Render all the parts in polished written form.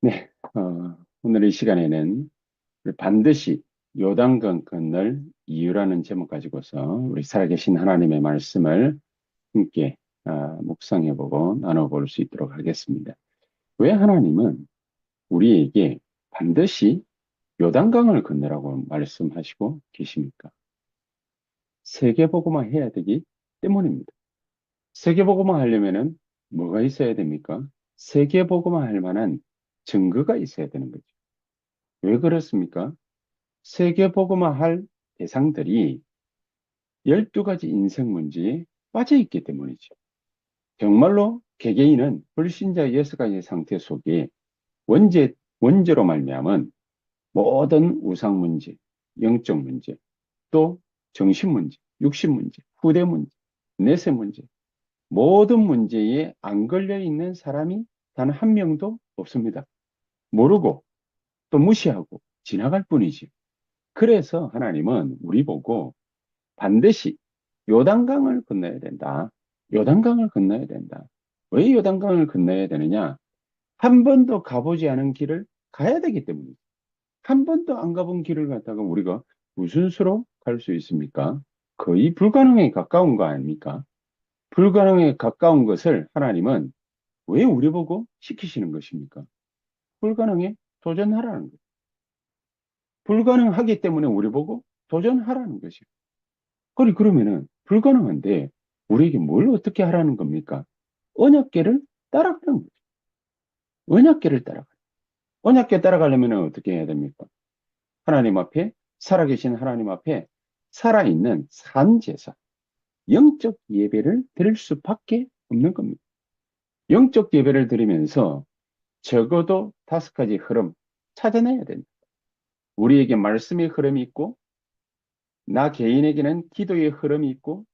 네, 오늘 이 시간에는 우리 반드시 요단강 건널 이유라는 제목 가지고서 우리 살아계신 하나님의 말씀을 함께 묵상해보고 나눠볼 수 있도록 하겠습니다. 왜 하나님은 우리에게 반드시 요단강을 건너라고 말씀하시고 계십니까? 세계복음화 해야 되기 때문입니다. 세계복음화 하려면은 뭐가 있어야 됩니까? 세계복음화 할 만한 증거가 있어야 되는 거죠. 왜 그렇습니까? 세계복음화 할 대상들이 12가지 인생 문제에 빠져 있기 때문이죠. 정말로 개개인은 불신자 6가지 상태 속에 원죄로 말미암은 모든 우상 문제, 영적 문제, 또 정신 문제, 육신 문제, 후대 문제, 내세 문제, 모든 문제에 안 걸려 있는 사람이 단 한 명도 없습니다. 모르고 또 무시하고 지나갈 뿐이지. 그래서 하나님은 우리 보고 반드시 요단강을 건너야 된다. 요단강을 건너야 된다. 왜 요단강을 건너야 되느냐? 한 번도 가보지 않은 길을 가야 되기 때문이죠. 한 번도 안 가본 길을 갔다가 우리가 무슨 수로 갈 수 있습니까? 거의 불가능에 가까운 거 아닙니까? 불가능에 가까운 것을 하나님은 왜 우리 보고 시키시는 것입니까? 불가능에 도전하라는 거예요. 불가능하기 때문에 우리 보고 도전하라는 것이에요. 그러면은 불가능한데 우리에게 뭘 어떻게 하라는 겁니까? 언약궤를 따라가는 거죠. 언약궤를 따라가. 언약궤 따라가려면 어떻게 해야 됩니까? 하나님 앞에 살아계신 하나님 앞에 살아있는 산제사, 영적 예배를 드릴 수밖에 없는 겁니다. 영적 예배를 드리면서 적어도 5가지 흐름 찾아내야 됩니다. 우리에게 말씀의 흐름이 있고, 나 개인에게는 기도의 흐름이 있고,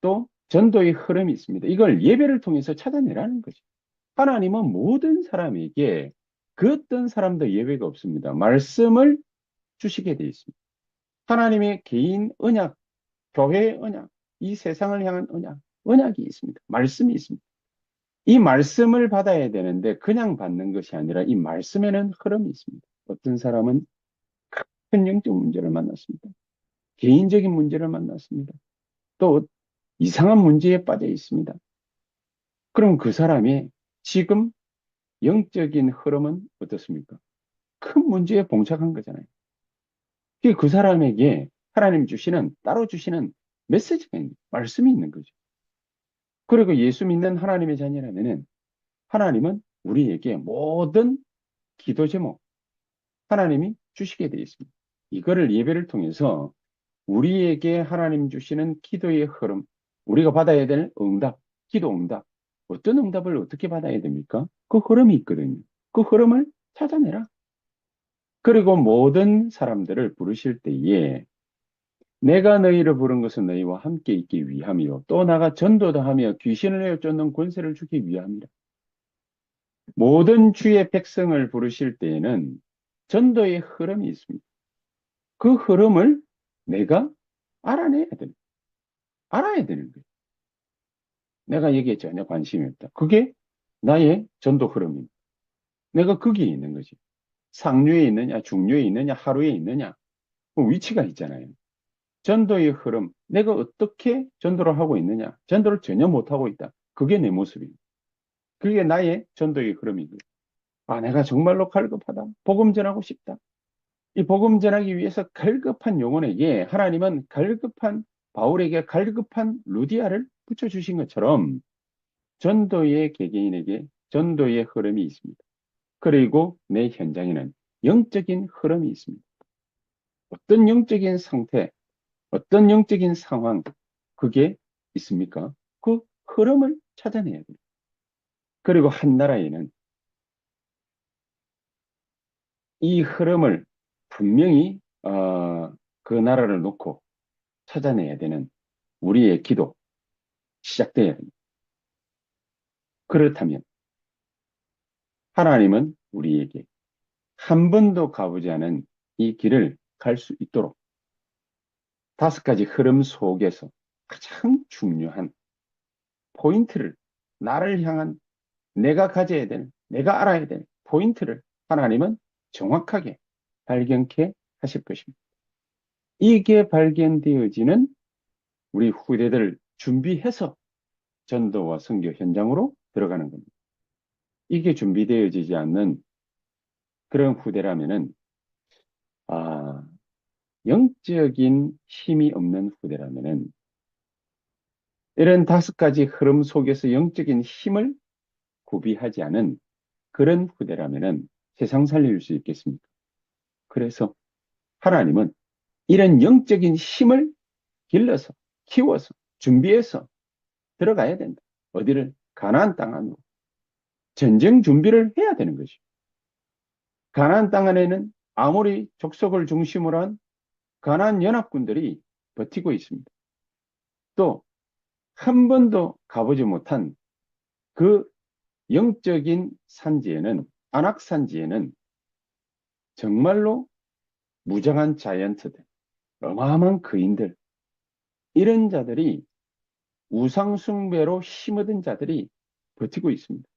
또 전도의 흐름이 있습니다. 이걸 예배를 통해서 찾아내라는 거죠. 하나님은 모든 사람에게 그 어떤 사람도 예외가 없습니다. 말씀을 주시게 되어 있습니다. 하나님의 개인 언약, 교회의 언약, 이 세상을 향한 언약, 언약이 있습니다. 말씀이 있습니다. 이 말씀을 받아야 되는데 그냥 받는 것이 아니라 이 말씀에는 흐름이 있습니다. 어떤 사람은 큰 영적 문제를 만났습니다. 개인적인 문제를 만났습니다. 또 이상한 문제에 빠져 있습니다. 그럼 그 사람이 지금 영적인 흐름은 어떻습니까? 큰 문제에 봉착한 거잖아요. 그게 그 사람에게 하나님 주시는, 따로 주시는 메시지가 있는, 말씀이 있는 거죠. 그리고 예수 믿는 하나님의 자녀라면은 하나님은 우리에게 모든 기도 제목, 하나님이 주시게 되어 있습니다. 이거를 예배를 통해서 우리에게 하나님 주시는 기도의 흐름, 우리가 받아야 될 응답, 기도 응답, 어떤 응답을 어떻게 받아야 됩니까? 그 흐름이 있거든요. 그 흐름을 찾아내라. 그리고 모든 사람들을 부르실 때에 내가 너희를 부른 것은 너희와 함께 있기 위함이요. 또 나가 전도도 하며 귀신을 내어 쫓는 권세를 주기 위함이라. 모든 주의 백성을 부르실 때에는 전도의 흐름이 있습니다. 그 흐름을 내가 알아내야 됩니다. 알아야 되는 거예요. 내가 여기에 전혀 관심이 없다. 그게 나의 전도 흐름입니다. 내가 거기에 있는 거지. 상류에 있느냐, 중류에 있느냐, 하루에 있느냐, 그 위치가 있잖아요. 전도의 흐름, 내가 어떻게 전도를 하고 있느냐, 전도를 전혀 못하고 있다. 그게 내 모습입니다. 그게 나의 전도의 흐름이고, 아, 내가 정말로 갈급하다. 복음 전하고 싶다. 이 복음 전하기 위해서 갈급한 영혼에게 하나님은 갈급한 바울에게 갈급한 루디아를 붙여주신 것처럼 전도의 개개인에게 전도의 흐름이 있습니다. 그리고 내 현장에는 영적인 흐름이 있습니다. 어떤 영적인 상태, 어떤 영적인 상황, 그게 있습니까? 그 흐름을 찾아내야 돼요. 그리고 한 나라에는 이 흐름을 분명히 그 나라를 놓고 찾아내야 되는 우리의 기도 시작돼야 됩니다. 그렇다면 하나님은 우리에게 한 번도 가보지 않은 이 길을 갈 수 있도록 5가지 흐름 속에서 가장 중요한 포인트를 나를 향한 내가 가져야 되는, 내가 알아야 되는 포인트를 하나님은 정확하게 발견케 하실 것입니다. 이게 발견되어지는 우리 후대들 준비해서 전도와 선교 현장으로 들어가는 겁니다. 이게 준비되어지지 않는 그런 후대라면은, 아, 영적인 힘이 없는 후대라면은, 이런 5가지 흐름 속에서 영적인 힘을 구비하지 않은 그런 후대라면은 세상 살릴 수 있겠습니까? 그래서 하나님은 이런 영적인 힘을 길러서, 키워서, 준비해서 들어가야 된다. 어디를? 가나안 땅 안으로. 전쟁 준비를 해야 되는 것이죠. 가나안 땅 안에는 아모리 족속을 중심으로 한 가나안 연합군들이 버티고 있습니다. 또 한 번도 가보지 못한 그 영적인 산지에는, 안악 산지에는 정말로 무장한 자이언트들, 어마어마한 거인들, 이런 자들이, 우상숭배로 힘얻은 자들이 버티고 있습니다.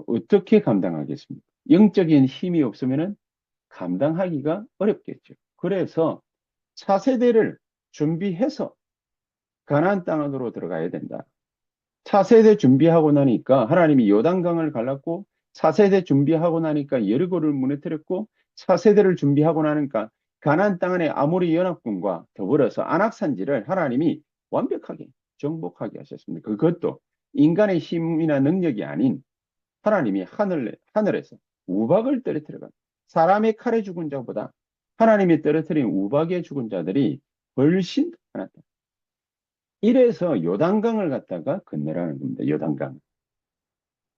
어떻게 감당하겠습니까? 영적인 힘이 없으면 감당하기가 어렵겠죠. 그래서 차세대를 준비해서 가나안 땅으로 들어가야 된다. 차세대 준비하고 나니까 하나님이 요단강을 갈랐고, 차세대 준비하고 나니까 여리고를 무너뜨렸고, 차세대를 준비하고 나니까 가나안 땅 안에 아모리 연합군과 더불어서 안악산지를 하나님이 완벽하게 정복하게 하셨습니다. 그것도 인간의 힘이나 능력이 아닌 하나님이 하늘에서 우박을 떨어뜨려가, 사람의 칼에 죽은 자보다 하나님이 떨어뜨린 우박에 죽은 자들이 훨씬 많았다. 이래서 요단강을 갖다가 건너라는 겁니다. 요단강.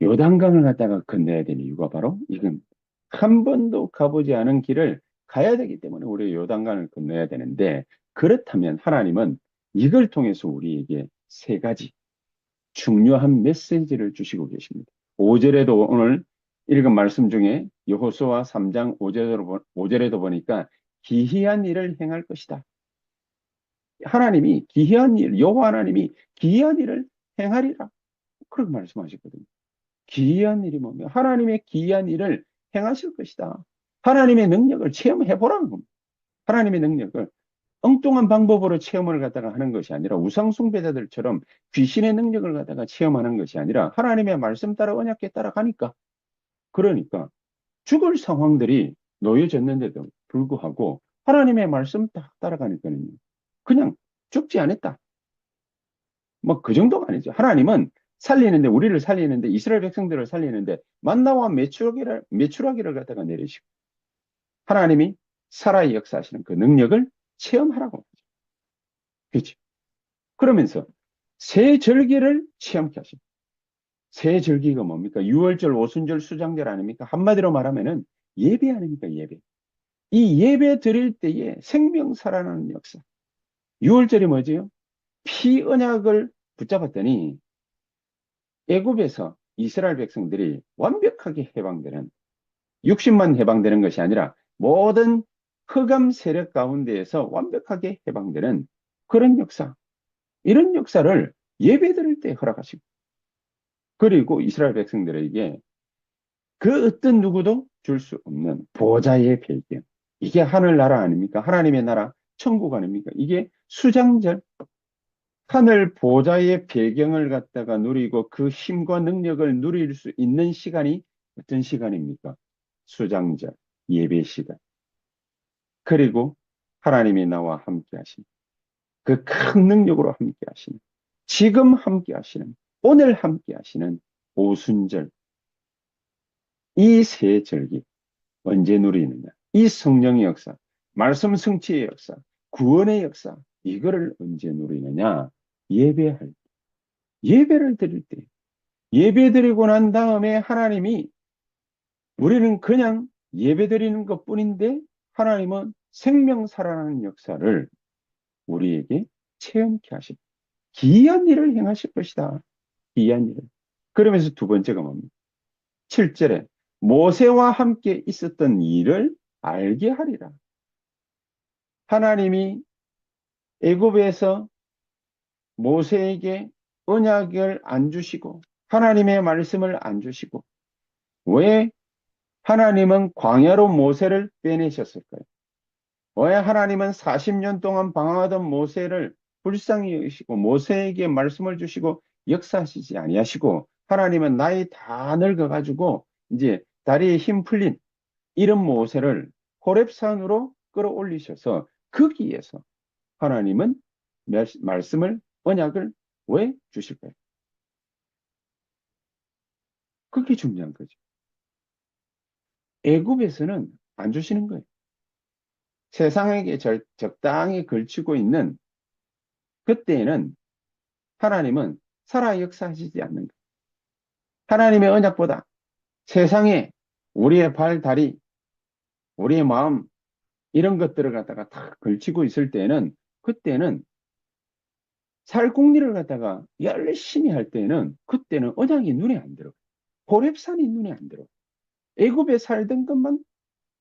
요단강을 갖다가 건너야 되는 이유가 바로 이건, 한 번도 가보지 않은 길을 가야 되기 때문에 우리가 요단강을 건너야 되는데, 그렇다면 하나님은 이걸 통해서 우리에게 3가지 중요한 메시지를 주시고 계십니다. 5절에도, 오늘 읽은 말씀 중에 여호수아 3장 5절에도 보니까 기이한 일을 행할 것이다. 하나님이 기이한 일, 여호와 하나님이 기이한 일을 행하리라, 그렇게 말씀하셨거든요. 기이한 일이 뭐냐? 하나님의 기이한 일을 행하실 것이다. 하나님의 능력을 체험해 보라는 겁니다. 하나님의 능력을 엉뚱한 방법으로 체험을 갖다가 하는 것이 아니라, 우상숭배자들처럼 귀신의 능력을 갖다가 체험하는 것이 아니라, 하나님의 말씀 따라 언약궤 따라가니까, 그러니까 죽을 상황들이 놓여졌는데도 불구하고 하나님의 말씀 딱 따라가니까는 그냥 죽지 않았다. 뭐 그 정도가 아니죠. 하나님은 살리는데, 우리를 살리는데, 이스라엘 백성들을 살리는데 만나와 메추라기를 갖다가 내리시고, 하나님이 살아의 역사하시는 그 능력을 체험하라고 하죠. 그렇죠. 그러면서 새 절기를 체험케 하십니다. 새 절기가 뭡니까? 유월절, 오순절, 수장절 아닙니까? 한마디로 말하면은 예배 아닙니까? 예배. 이 예배 드릴 때에 생명 살아나는 역사. 유월절이 뭐지요? 피 언약을 붙잡았더니 애굽에서 이스라엘 백성들이 완벽하게 해방되는, 60만 해방되는 것이 아니라 모든 흑암 세력 가운데에서 완벽하게 해방되는 그런 역사, 이런 역사를 예배드릴 때 허락하시고, 그리고 이스라엘 백성들에게 그 어떤 누구도 줄 수 없는 보좌의 배경, 이게 하늘나라 아닙니까? 하나님의 나라, 천국 아닙니까? 이게 수장절, 하늘 보좌의 배경을 갖다가 누리고 그 힘과 능력을 누릴 수 있는 시간이 어떤 시간입니까? 수장절, 예배 시간. 그리고 하나님이 나와 함께 하시는, 그 큰 능력으로 함께 하시는, 지금 함께 하시는, 오늘 함께 하시는 오순절, 이 세 절기 언제 누리느냐? 이 성령의 역사, 말씀 성취의 역사, 구원의 역사, 이거를 언제 누리느냐? 예배할 때, 예배를 드릴 때, 예배 드리고 난 다음에 하나님이, 우리는 그냥 예배 드리는 것 뿐인데 하나님은 생명 살아나는 역사를 우리에게 체험케 하실, 기이한 일을 행하실 것이다. 기이한 일을. 그러면서 2번째가 뭡니까? 7절에 모세와 함께 있었던 일을 알게 하리라. 하나님이 애굽에서 모세에게 언약을 안 주시고 하나님의 말씀을 안 주시고, 왜 하나님은 광야로 모세를 빼내셨을까요? 왜 하나님은 40년 동안 방황하던 모세를 불쌍히 여기시고 모세에게 말씀을 주시고 역사하시지 아니하시고 하나님은 나이 다 늙어가지고 이제 다리에 힘 풀린 이런 모세를 호렙산으로 끌어올리셔서 거기에서 하나님은 말씀을 언약을 왜 주실까요? 그게 중요한 거죠. 애굽에서는 안 주시는 거예요. 세상에게 적당히 걸치고 있는 그때에는 하나님은 살아 역사하시지 않는 거예요. 하나님의 언약보다 세상에 우리의 발, 다리, 우리의 마음 이런 것들을 갖다가 다 걸치고 있을 때는 그때는 살궁리를 갖다가 열심히 할 때는 그때는 언약이 눈에 안 들어. 호렙산이 눈에 안 들어. 애굽에 살던 것만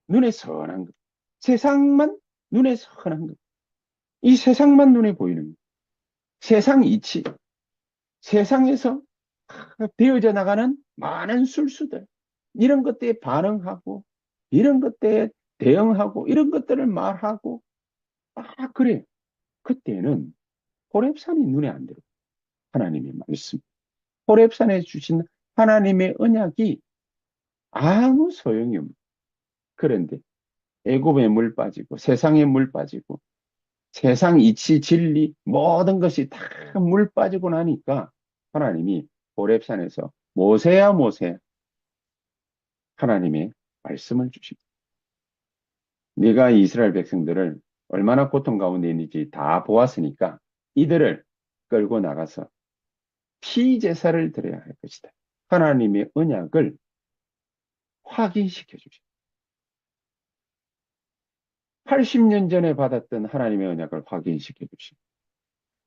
눈에 선한 것. 세상만 눈에 선한 것. 이 세상만 눈에 보이는 것. 세상 이치. 세상에서 되어져 나가는 많은 술수들. 이런 것들에 반응하고 이런 것들에 대응하고 이런 것들을 말하고 그래. 그때는 호렙산이 눈에 안 들어. 하나님의 말씀. 호렙산에 주신 하나님의 언약이 아무 소용이 없는. 그런데 애굽에 물 빠지고 세상에 물 빠지고 세상 이치 진리 모든 것이 다 물 빠지고 나니까 하나님이 호렙산에서 모세야 모세 하나님의 말씀을 주십니다. 네가 이스라엘 백성들을 얼마나 고통 가운데 있는지 다 보았으니까 이들을 끌고 나가서 피제사를 드려야 할 것이다. 하나님의 언약을 확인시켜 주십니다. 80년 전에 받았던 하나님의 언약을 확인시켜 주십니다.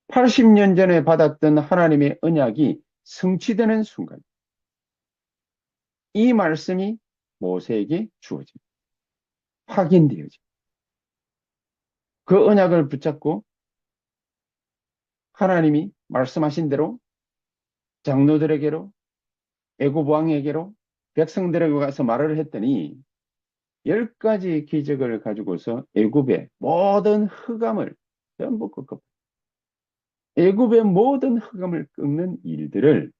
80년 전에 받았던 하나님의 언약이 성취되는 순간 이 말씀이 모세에게 주어집니다. 확인되어집니다. 그 언약을 붙잡고 하나님이 말씀하신 대로 장로들에게로 애굽 왕에게로 백성들에게 가서 말을 했더니 10가지 기적을 가지고서 애굽의 모든 흑암을 전부 꺾어 애굽의 모든 흑암을 꺾는 일들을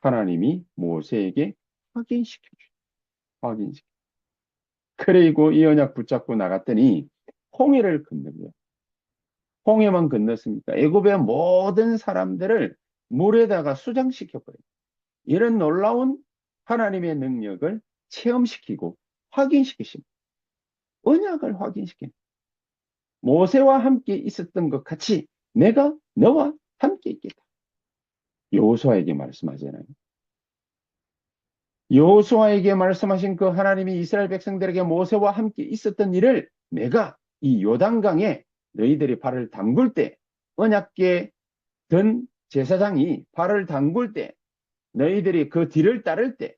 하나님이 모세에게 확인시켜 주죠. 확인시켜. 그리고 이 언약 붙잡고 나갔더니 홍해를 건너요. 홍해만 건넜습니까? 애굽의 모든 사람들을 물에다가 수장시켜 버려요. 이런 놀라운 하나님의 능력을 체험시키고 확인시키십니다. 언약을 확인시킵니다. 모세와 함께 있었던 것 같이 내가 너와 함께 있겠다. 여호수아에게 말씀하잖아요. 여호수아에게 말씀하신 그 하나님이 이스라엘 백성들에게 모세와 함께 있었던 일을 내가 이 요단강에 너희들이 발을 담글 때 언약궤 든 제사장이 발을 담글 때 너희들이 그 뒤를 따를 때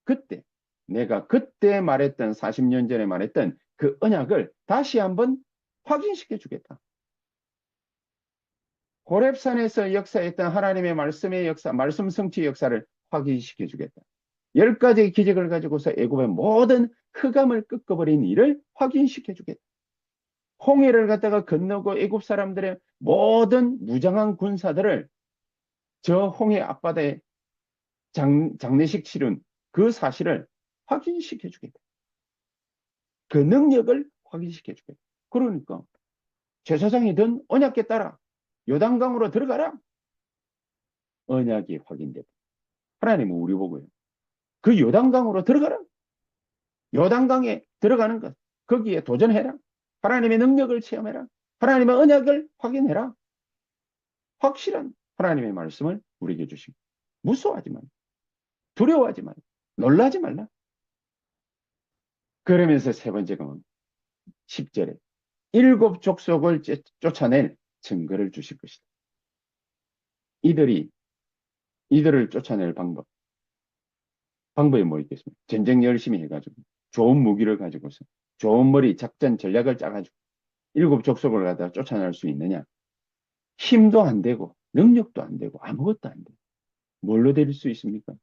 그때 내가 그때 말했던 40년 전에 말했던 그 언약을 다시 한번 확인시켜 주겠다. 호렙산에서 역사했던 하나님의 말씀의 역사, 말씀 성취의 역사를 확인시켜 주겠다. 10가지 기적을 가지고서 애굽의 모든 흑암을 꺾어버린 일을 확인시켜 주겠다. 홍해를 갖다가 건너고 애굽 사람들의 모든 무장한 군사들을 저 홍해 앞바다에 장례식 치른 그 사실을 확인시켜 주겠다. 그 능력을 확인시켜 주겠다. 그러니까 제사장이든 언약궤 따라 요단강으로 들어가라. 언약이 확인됐다. 하나님은 우리 보고요. 그 요단강으로 들어가라. 요단강에 들어가는 것. 거기에 도전해라. 하나님의 능력을 체험해라. 하나님의 언약을 확인해라. 확실한 하나님의 말씀을 우리에게 주시고 무서워하지 말라. 두려워하지 말라. 놀라지 말라. 그러면서 세 번째가 뭡니까? 10절에 일곱 족속을 쫓아낼 증거를 주실 것이다. 이들을 쫓아낼 방법이 뭐 있겠습니까? 전쟁 열심히 해가지고 좋은 무기를 가지고서 좋은 머리 작전 전략을 짜가지고 일곱 족속을 갖다 쫓아낼 수 있느냐? 힘도 안 되고 능력도 안 되고 아무것도 안 돼. 뭘로 될 수 있습니까?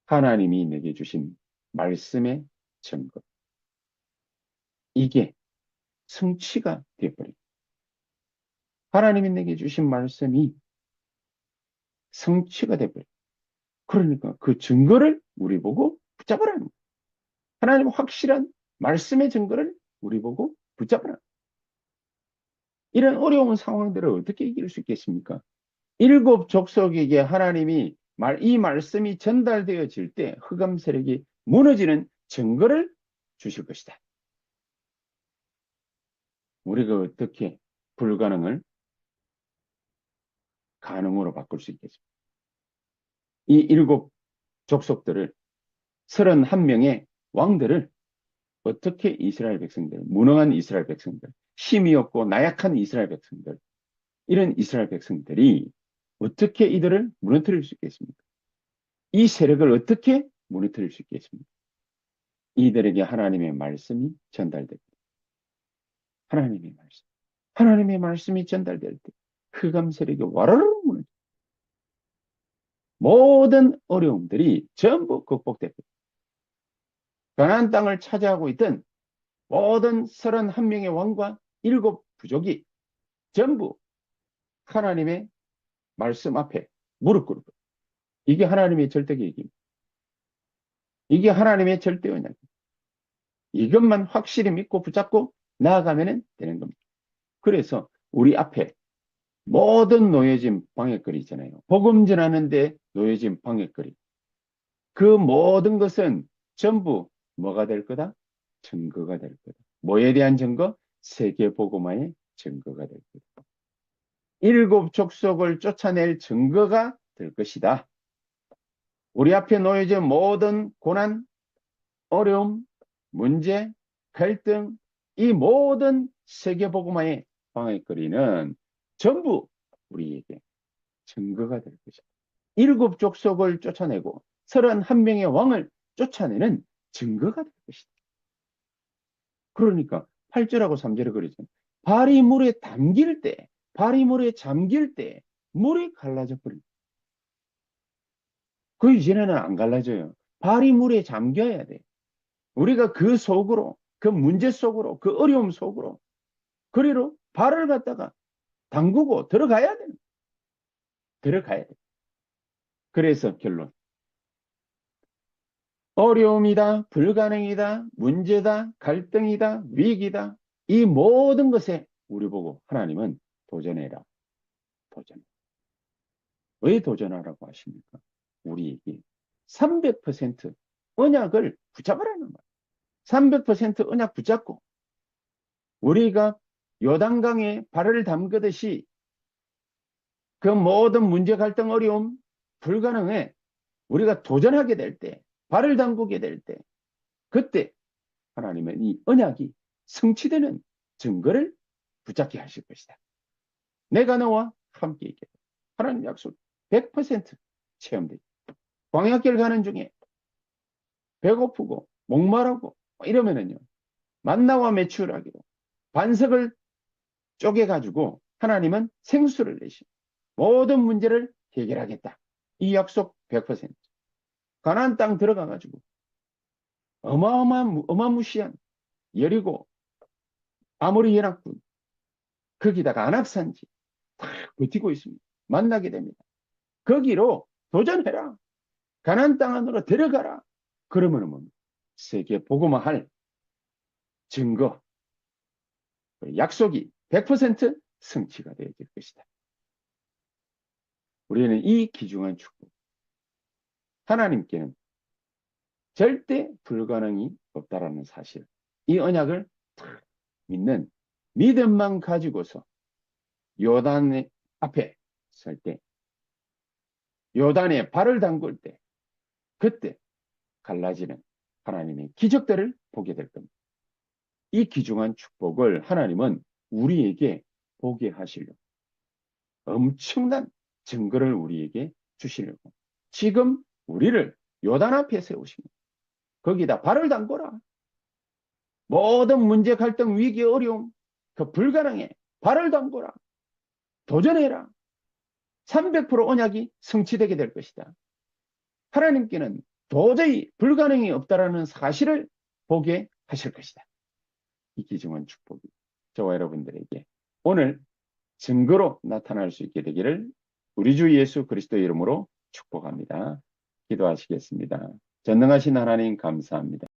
하나님이 내게 주신 말씀의 증거. 이게 성취가 되어버려요. 하나님이 내게 주신 말씀이 성취가 되어버려요. 그러니까 그 증거를 우리 보고 붙잡으라는 거예요. 하나님의 확실한 말씀의 증거를 우리 보고 붙잡으라. 이런 어려운 상황들을 어떻게 이길 수 있겠습니까? 일곱 족속에게 하나님이 이 말씀이 전달되어질 때 흑암 세력이 무너지는 증거를 주실 것이다. 우리가 어떻게 불가능을 가능으로 바꿀 수 있겠습니까? 이 일곱 족속들을 31명의 왕들을 어떻게 이스라엘 백성들, 무능한 이스라엘 백성들, 힘이 없고 나약한 이스라엘 백성들, 이런 이스라엘 백성들이 어떻게 이들을 무너뜨릴 수 있겠습니까? 이 세력을 어떻게 무너뜨릴 수 있겠습니까? 이들에게 하나님의 말씀이 전달됩니다. 하나님의 말씀. 하나님의 말씀이 전달될 때 흑암 세력이 와르르 무너져 모든 어려움들이 전부 극복됩니다. 가나안 땅을 차지하고 있던 모든 31명의 왕과 7 부족이 전부 하나님의 말씀 앞에 무릎 꿇고, 이게 하나님의 절대 계획입니다. 이게 하나님의 절대 언약입니다. 이것만 확실히 믿고 붙잡고 나아가면 되는 겁니다. 그래서 우리 앞에 모든 놓여진 방해거리 있잖아요. 복음 전하는데 놓여진 방해거리. 그 모든 것은 전부 뭐가 될 거다? 증거가 될 거다. 뭐에 대한 증거? 세계복음화의 증거가 될 거다. 7 족속을 쫓아낼 증거가 될 것이다. 우리 앞에 놓여진 모든 고난, 어려움, 문제, 갈등, 이 모든 세계복음화의 방해거리는 전부 우리에게 증거가 될 것이다. 7 족속을 쫓아내고 31명의 왕을 쫓아내는 증거가 될 것이다. 그러니까 8절하고 3절에 그러잖아요. 발이 물에 담길 때, 발이 물에 잠길 때 물이 갈라져 버립니다. 그 이전에는 안 갈라져요. 발이 물에 잠겨야 돼. 우리가 그 속으로, 그 문제 속으로, 그 어려움 속으로, 그리로 발을 갖다가 담그고 들어가야 돼. 들어가야 돼. 그래서 결론. 어려움이다, 불가능이다, 문제다, 갈등이다, 위기다. 이 모든 것에 우리 보고 하나님은 도전해라. 도전. 왜 도전하라고 하십니까? 우리에게 300% 언약을 붙잡으라는 거예요. 300% 언약 붙잡고 우리가 요단강에 발을 담그듯이 그 모든 문제, 갈등, 어려움, 불가능에 우리가 도전하게 될 때, 발을 담그게 될 때, 그때 하나님은 이 언약이 성취되는 증거를 붙잡게 하실 것이다. 내가 너와 함께 있겠다. 하나님 약속 100% 체험되죠. 광야길 가는 중에 배고프고 목마르고 이러면은요, 만나와 메추라기로 반석을 쪼개가지고 하나님은 생수를 내시 모든 문제를 해결하겠다. 이 약속 100%. 가나안 땅 들어가가지고 어마무시한 여리고 아모리 연합군, 거기다가 안악산지 다 버티고 있습니다. 만나게 됩니다. 거기로 도전해라. 가나안 땅 안으로 들어가라. 그러면은 뭐 세계 복음화할 증거, 약속이 100% 성취가 되어질 것이다. 우리는 이 귀중한 축복, 하나님께는 절대 불가능이 없다라는 사실, 이 언약을 믿는 믿음만 가지고서 요단 앞에 설 때, 요단에 발을 담글 때, 그때 갈라지는 하나님의 기적들을 보게 될 겁니다. 이 귀중한 축복을 하나님은 우리에게 보게 하시려고 엄청난 증거를 우리에게 주시려고 지금 우리를 요단 앞에 세우십니다. 거기다 발을 담궈라. 모든 문제, 갈등, 위기, 어려움, 그 불가능해 발을 담궈라. 도전해라. 300% 언약이 성취되게 될 것이다. 하나님께는 도저히 불가능이 없다라는 사실을 보게 하실 것이다. 이 귀중한 축복이 저와 여러분들에게 오늘 증거로 나타날 수 있게 되기를 우리 주 예수 그리스도의 이름으로 축복합니다. 기도하시겠습니다. 전능하신 하나님 감사합니다.